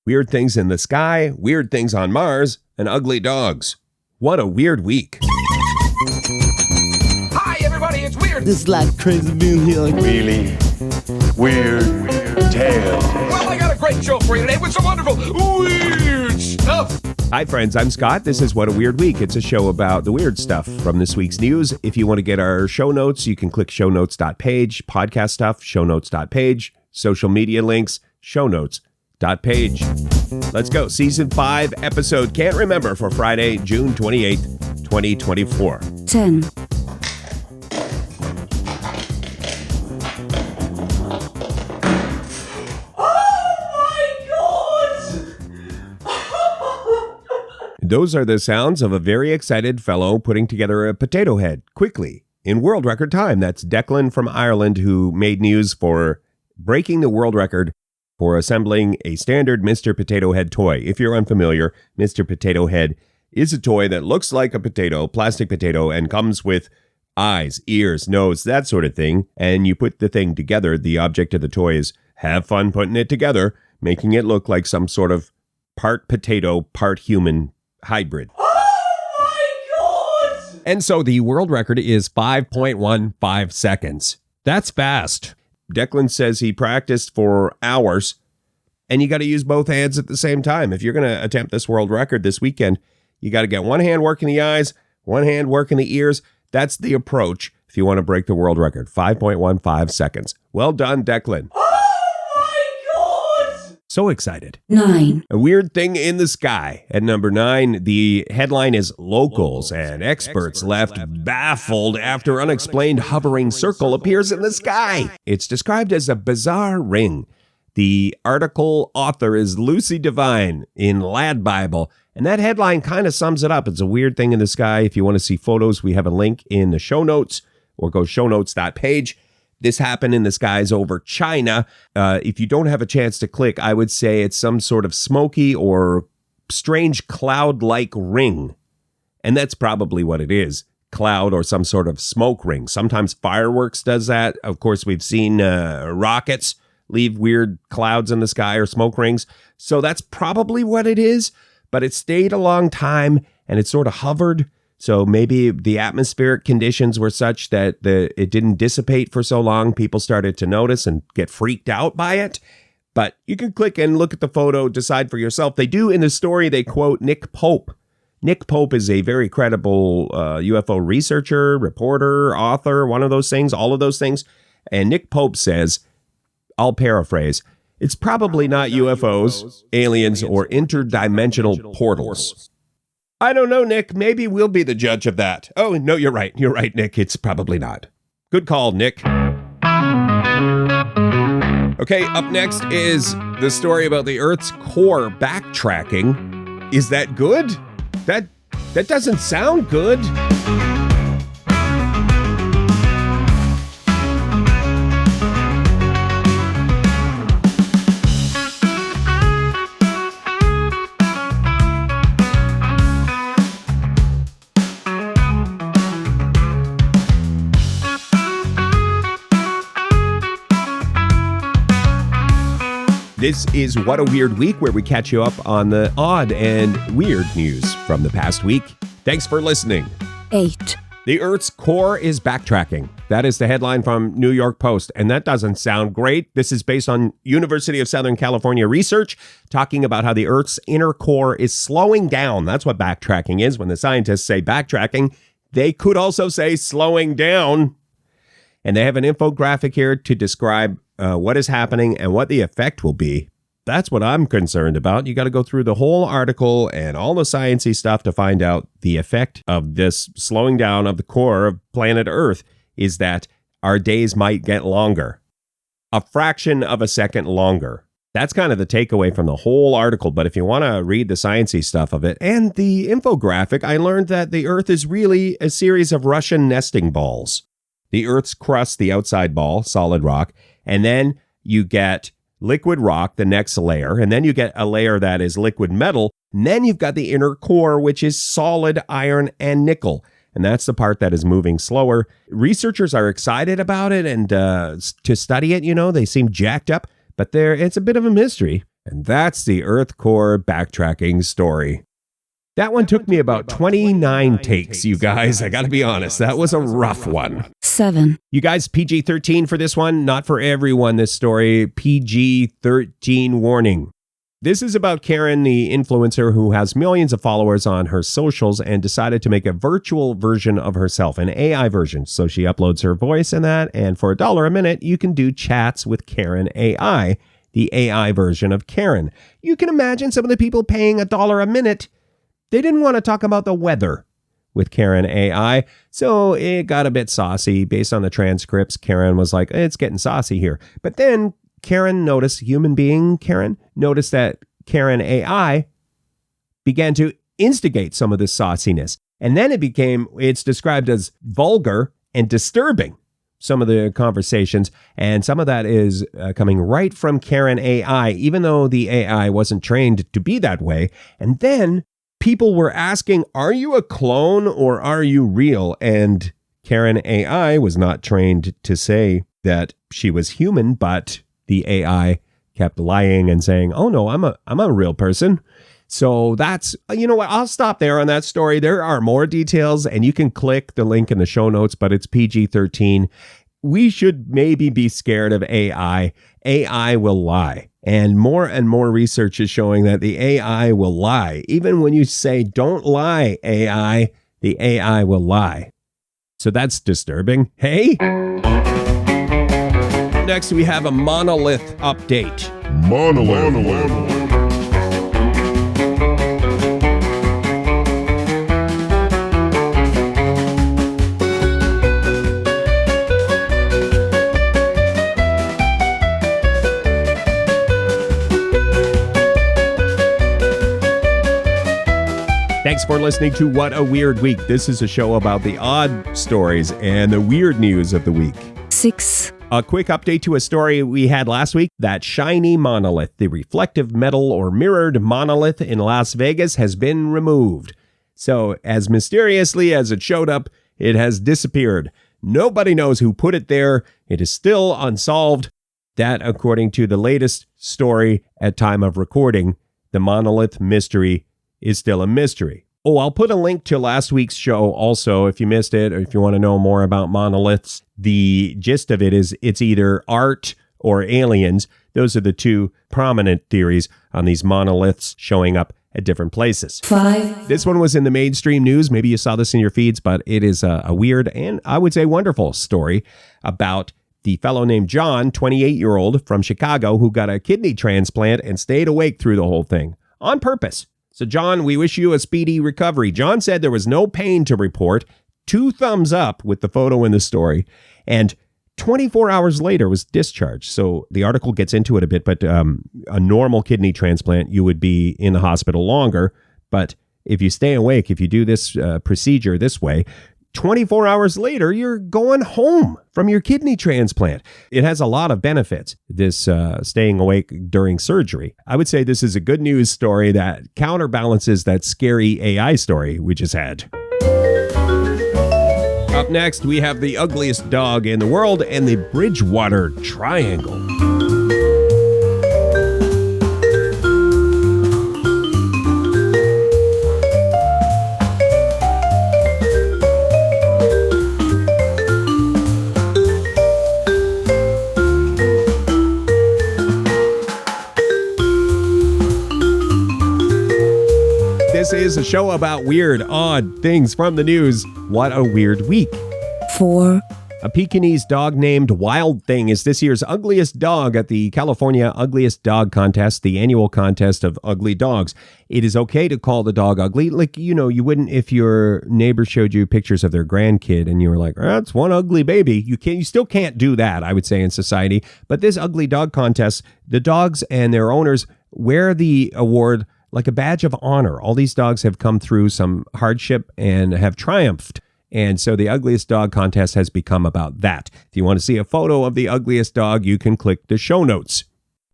weird things in the sky, weird things on Mars, and ugly dogs. What a weird week. Hi, everybody, it's Weird. This is like crazy being here. Really weird tales. Well, I got a great show for you today with some wonderful weird stuff. Hi, friends. I'm Scott. This is What a Weird Week. It's a show about the weird stuff from this week's news. If you want to get our show notes, you can click shownotes.page, podcast stuff, shownotes.page, social media links, shownotes.page. Let's go. Season 5, episode Can't Remember for Friday, June 28th, 2024. 10. Those are the sounds of a very excited fellow putting together a potato head quickly in world record time. That's Declan from Ireland, who made news for breaking the world record for assembling a standard Mr. Potato Head toy. If you're unfamiliar, Mr. Potato Head is a toy that looks like a potato, plastic potato, and comes with eyes, ears, nose, that sort of thing. And you put the thing together. The object of the toy is have fun putting it together, making it look like some sort of part potato, part human hybrid. Oh my God! And so the world record is 5.15 seconds. That's fast. Declan says he practiced for hours, and you got to use both hands at the same time. If you're going to attempt this world record this weekend, you got to get one hand working the eyes, one hand working the ears. That's the approach if you want to break the world record. 5.15 seconds. Well done, Declan. So excited. 9. A weird thing in the sky. At number 9, the headline is Locals and experts left baffled after unexplained hovering circle appears in the sky. It's described as a bizarre ring. The article author is Lucy Devine in Lad Bible, and that headline kind of sums it up. It's a weird thing in the sky. If you want to see photos, we have a link in the show notes, or go shownotes.page. This happened in the skies over China. If you don't have a chance to click, I would say it's some sort of smoky or strange cloud-like ring. And that's probably what it is, cloud or some sort of smoke ring. Sometimes fireworks does that. Of course, we've seen rockets leave weird clouds in the sky or smoke rings. So that's probably what it is, but it stayed a long time and it sort of hovered. So maybe the atmospheric conditions were such that it didn't dissipate for so long. People started to notice and get freaked out by it. But you can click and look at the photo, decide for yourself. They do in the story, they quote Nick Pope. Nick Pope is a very credible UFO researcher, reporter, author, one of those things, all of those things. And Nick Pope says, I'll paraphrase, it's probably not UFOs, aliens, or interdimensional portals. I don't know, Nick. Maybe we'll be the judge of that. Oh, no, you're right. You're right, Nick. It's probably not. Good call, Nick. Okay, up next is the story about the Earth's core backtracking. Is that good? That doesn't sound good. This is What a Weird Week, where we catch you up on the odd and weird news from the past week. Thanks for listening. 8. The Earth's core is backtracking. That is the headline from New York Post, and that doesn't sound great. This is based on University of Southern California research talking about how the Earth's inner core is slowing down. That's what backtracking is. When the scientists say backtracking, they could also say slowing down. And they have an infographic here to describe what is happening and what the effect will be. That's what I'm concerned about. You got to go through the whole article and all the sciencey stuff to find out the effect of this slowing down of the core of planet Earth is that our days might get longer. A fraction of a second longer. That's kind of the takeaway from the whole article. But if you want to read the sciencey stuff of it and the infographic, I learned that the Earth is really a series of Russian nesting balls. The Earth's crust, the outside ball, solid rock, and then you get liquid rock, the next layer, and then you get a layer that is liquid metal, and then you've got the inner core, which is solid iron and nickel, and that's the part that is moving slower. Researchers are excited about it and to study it, they seem jacked up, but it's a bit of a mystery. And that's the Earth core backtracking story. That one took me about 29 takes, you guys. I gotta be honest, that was a rough one. 7, You guys, PG-13 for this one. Not for everyone, this story. PG-13 warning. This is about Karen, the influencer who has millions of followers on her socials and decided to make a virtual version of herself, an AI version. So she uploads her voice and that, and for $1 a minute, you can do chats with Karen AI, the AI version of Karen. You can imagine some of the people paying $1 a minute. They didn't want to talk about the weather with Karen AI, so it got a bit saucy. Based on the transcripts, Karen was like, it's getting saucy here. But then Karen noticed, human being Karen, noticed that Karen AI began to instigate some of this sauciness. And then it's described as vulgar and disturbing, some of the conversations. And some of that is coming right from Karen AI, even though the AI wasn't trained to be that way. And then people were asking, are you a clone or are you real? And Karen AI was not trained to say that she was human, but the AI kept lying and saying, oh no, I'm a real person. So that's, you know what, I'll stop there on that story. There are more details and you can click the link in the show notes, but it's PG-13. We should maybe be scared of AI. AI will lie. And more research is showing that the AI will lie. Even when you say, don't lie, AI, the AI will lie. So that's disturbing. Hey? Next, we have a monolith update. Monolith. Thanks for listening to What a Weird Week. This is a show about the odd stories and the weird news of the week. 6, A quick update to a story we had last week. That shiny monolith, the reflective metal or mirrored monolith in Las Vegas, has been removed. So, as mysteriously as it showed up, it has disappeared. Nobody knows who put it there. It is still unsolved. That, according to the latest story at time of recording, the monolith mystery is still a mystery. Oh, I'll put a link to last week's show also if you missed it or if you want to know more about monoliths. The gist of it is it's either art or aliens. Those are the two prominent theories on these monoliths showing up at different places. 5, This one was in the mainstream news. Maybe you saw this in your feeds, but it is a weird and I would say wonderful story about the fellow named John, 28-year-old from Chicago, who got a kidney transplant and stayed awake through the whole thing on purpose. So, John, we wish you a speedy recovery. John said there was no pain to report. 2 thumbs up with the photo in the story. And 24 hours later was discharged. So the article gets into it a bit, but a normal kidney transplant, you would be in the hospital longer. But if you stay awake, if you do this procedure this way, 24 hours later, you're going home from your kidney transplant. It has a lot of benefits, this staying awake during surgery. I would say this is a good news story that counterbalances that scary AI story we just had. Up next, we have the ugliest dog in the world and the Bridgewater Triangle. This is a show about weird, odd things from the news. What a weird week. 4, A Pekingese dog named Wild Thing is this year's ugliest dog at the California Ugliest Dog Contest, the annual contest of ugly dogs. It is okay to call the dog ugly. Like, you know, you wouldn't if your neighbor showed you pictures of their grandkid and you were like, that's one ugly baby. You still can't do that, I would say, in society. But this ugly dog contest, the dogs and their owners wear the award like a badge of honor. All these dogs have come through some hardship and have triumphed. And so the ugliest dog contest has become about that. If you want to see a photo of the ugliest dog, you can click the show notes.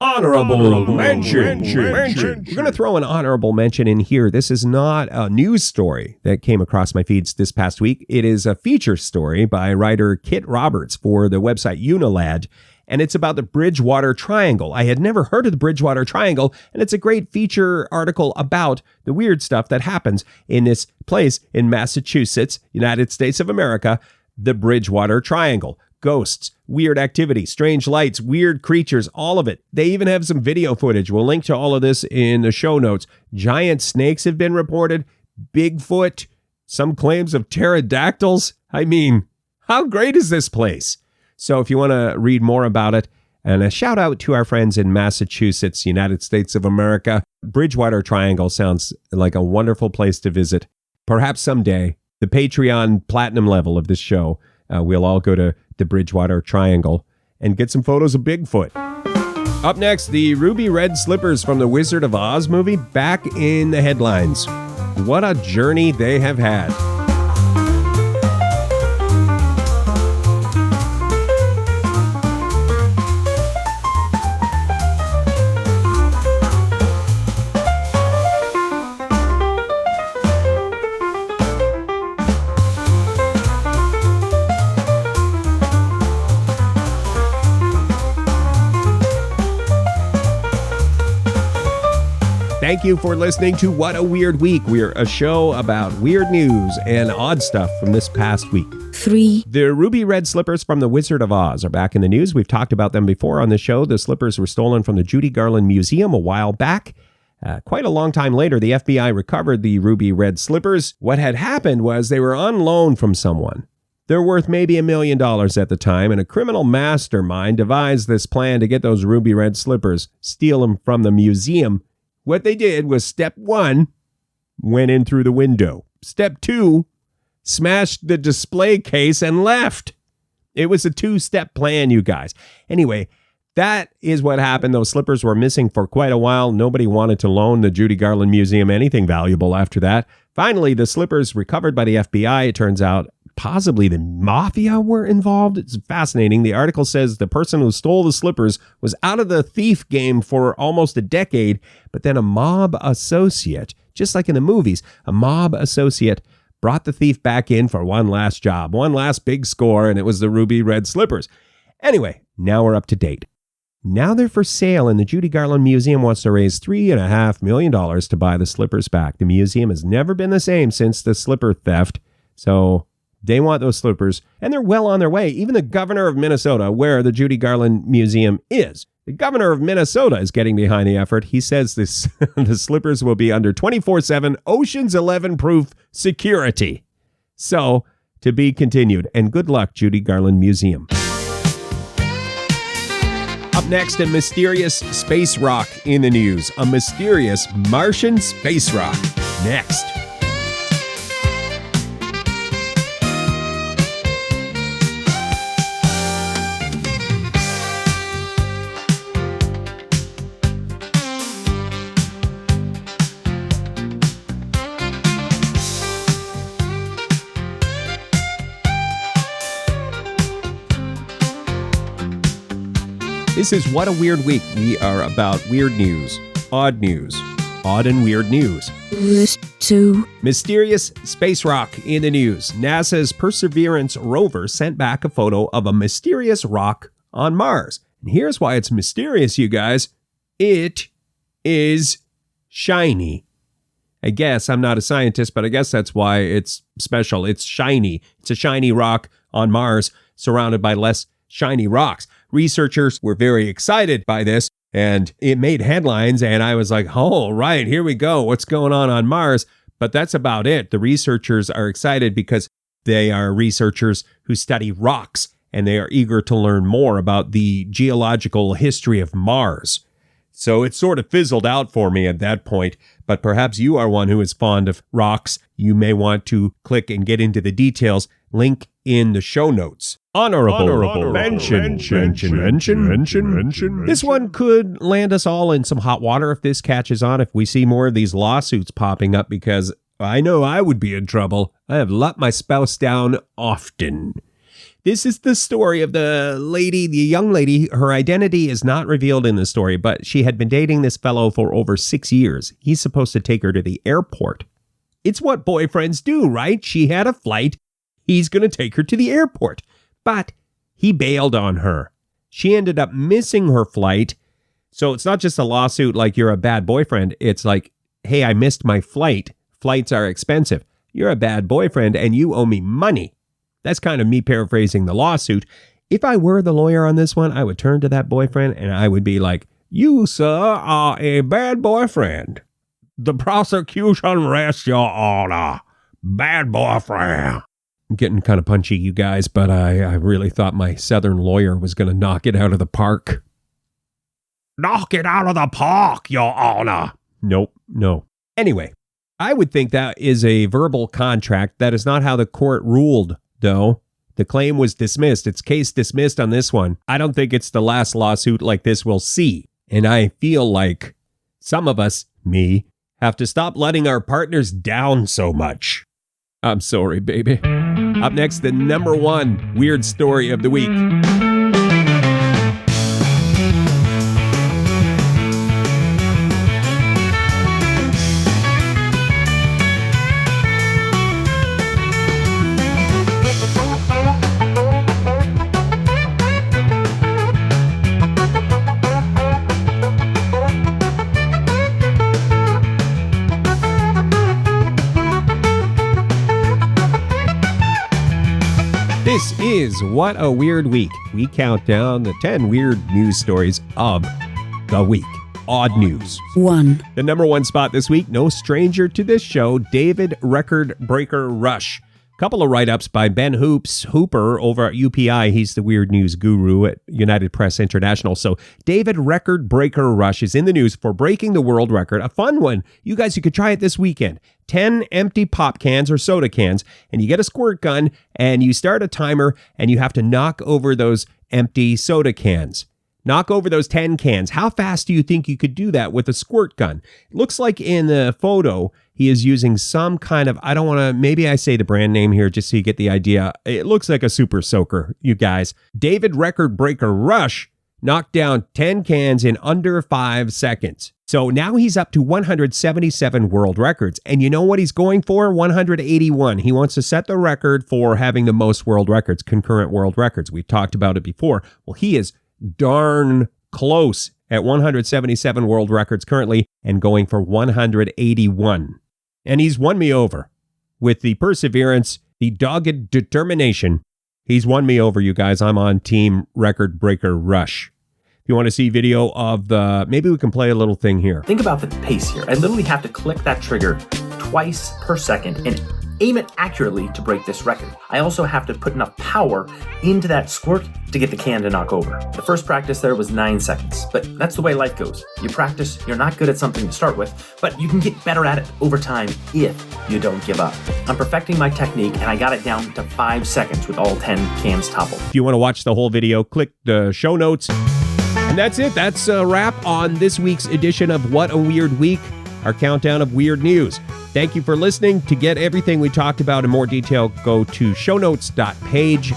Honorable mention. We're going to throw an honorable mention in here. This is not a news story that came across my feeds this past week. It is a feature story by writer Kit Roberts for the website Unilad. and it's about the Bridgewater Triangle. I had never heard of the Bridgewater Triangle, and it's a great feature article about the weird stuff that happens in this place in Massachusetts, United States of America, the Bridgewater Triangle. Ghosts, weird activity, strange lights, weird creatures, all of it. They even have some video footage. We'll link to all of this in the show notes. Giant snakes have been reported, Bigfoot, some claims of pterodactyls. I mean, how great is this place? So if you want to read more about it, and a shout out to our friends in Massachusetts, United States of America, Bridgewater Triangle sounds like a wonderful place to visit. Perhaps someday, the Patreon platinum level of this show, we'll all go to the Bridgewater Triangle and get some photos of Bigfoot. Up next, the ruby red slippers from the Wizard of Oz movie back in the headlines. What a journey they have had. Thank you for listening to What a Weird Week. We're a show about weird news and odd stuff from this past week. 3, The ruby red slippers from the Wizard of Oz are back in the news. We've talked about them before on the show. The slippers were stolen from the Judy Garland Museum a while back. Quite a long time later, the FBI recovered the ruby red slippers. What had happened was they were on loan from someone. They're worth maybe $1 million at the time, and a criminal mastermind devised this plan to get those ruby red slippers, steal them from the museum. What they did was step 1, went in through the window. Step 2, smashed the display case and left. It was a 2-step plan, you guys. Anyway, that is what happened. Those slippers were missing for quite a while. Nobody wanted to loan the Judy Garland Museum anything valuable after that. Finally, the slippers recovered by the FBI. It turns out possibly the mafia were involved. It's fascinating. The article says the person who stole the slippers was out of the thief game for almost a decade, but then a mob associate, just like in the movies, a mob associate brought the thief back in for one last job, one last big score, and it was the ruby red slippers. Anyway, now we're up to date. Now they're for sale, and the Judy Garland Museum wants to raise $3.5 million to buy the slippers back. The museum has never been the same since the slipper theft, so they want those slippers, and they're well on their way. Even the governor of Minnesota, where the Judy Garland Museum is, the governor of Minnesota is getting behind the effort. He says this the slippers will be under 24/7 Ocean's 11 proof security. So, to be continued. And good luck, Judy Garland Museum. Up next, a mysterious space rock in the news. A mysterious Martian space rock. Next. This is What a Weird Week. We are about weird news, odd and weird news. 2, Mysterious space rock in the news. NASA's Perseverance rover sent back a photo of a mysterious rock on Mars. And here's why it's mysterious, you guys. It is shiny. I guess I'm not a scientist, but I guess that's why it's special. It's shiny. It's a shiny rock on Mars surrounded by less shiny rocks. Researchers were very excited by this, and it made headlines, and I was like, oh, right, here we go. What's going on Mars? But that's about it. The researchers are excited because they are researchers who study rocks, and they are eager to learn more about the geological history of Mars. So it sort of fizzled out for me at that point, but perhaps you are one who is fond of rocks. You may want to click and get into the details. Link in the show notes. Honorable mention. This one could land us all in some hot water if this catches on, if we see more of these lawsuits popping up, because I know I would be in trouble. I have let my spouse down often. This is the story of the young lady. Her identity is not revealed in the story, but she had been dating this fellow for over 6 years. He's supposed to take her to the airport. It's what boyfriends do, right? She had a flight. He's going to take her to the airport. But he bailed on her. She ended up missing her flight. So it's not just a lawsuit like you're a bad boyfriend. It's like, hey, I missed my flight. Flights are expensive. You're a bad boyfriend and you owe me money. That's kind of me paraphrasing the lawsuit. If I were the lawyer on this one, I would turn to that boyfriend and I would be like, you, sir, are a bad boyfriend. The prosecution rests your honor. Bad boyfriend. I'm getting kind of punchy, you guys, but I really thought my southern lawyer was going to knock it out of the park. Knock it out of the park, your honor. Nope, no. Anyway, I would think that is a verbal contract. That is not how the court ruled, though. The claim was dismissed. It's case dismissed on this one. I don't think it's the last lawsuit like this we'll see. And I feel like some of us, me, have to stop letting our partners down so much. I'm sorry, baby. Up next, the number one weird story of the week. This is What a Weird Week. We count down the 10 weird news stories of the week. Odd news. 1. The number one spot this week, no stranger to this show, David Record Breaker Rush. Couple of write-ups by Ben Hooper over at UPI. He's the weird news guru at United Press International. So David Record Breaker Rush is in the news for breaking the world record. A fun one. You guys, you could try it this weekend. 10 empty pop cans or soda cans, and you get a squirt gun, and you start a timer, and you have to knock over those empty soda cans. Knock over those 10 cans. How fast do you think you could do that with a squirt gun? It looks like in the photo, he is using some kind of, I don't want to, maybe I say the brand name here just so you get the idea. It looks like a super soaker, you guys. David Record Breaker Rush knocked down 10 cans in under 5 seconds. So now he's up to 177 world records. And you know what he's going for? 181. He wants to set the record for having the most world records, concurrent world records. We've talked about it before. Well, he is darn close at 177 world records currently and going for 181. And he's won me over with the perseverance, the dogged determination. He's won me over, you guys. I'm on Team Record Breaker Rush. If you want to see video of maybe we can play a little thing here. Think about the pace here. I literally have to click that trigger twice per second and aim it accurately to break this record. I also have to put enough power into that squirt to get the can to knock over. The first practice there was 9 seconds, but that's the way life goes. You practice, you're not good at something to start with, but you can get better at it over time if you don't give up. I'm perfecting my technique and I got it down to 5 seconds with all 10 cans toppled. If you want to watch the whole video, click the show notes. And that's it. That's a wrap on this week's edition of What a Weird Week, our countdown of weird news. Thank you for listening. To get everything we talked about in more detail, go to shownotes.page.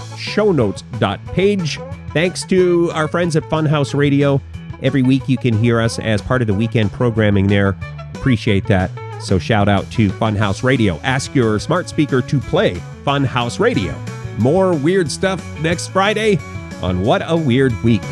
Thanks to our friends at Funhouse Radio. Every week you can hear us as part of the weekend programming there. Appreciate that. So shout out to Funhouse Radio. Ask your smart speaker to play Funhouse Radio. More weird stuff next Friday on What a Weird Week.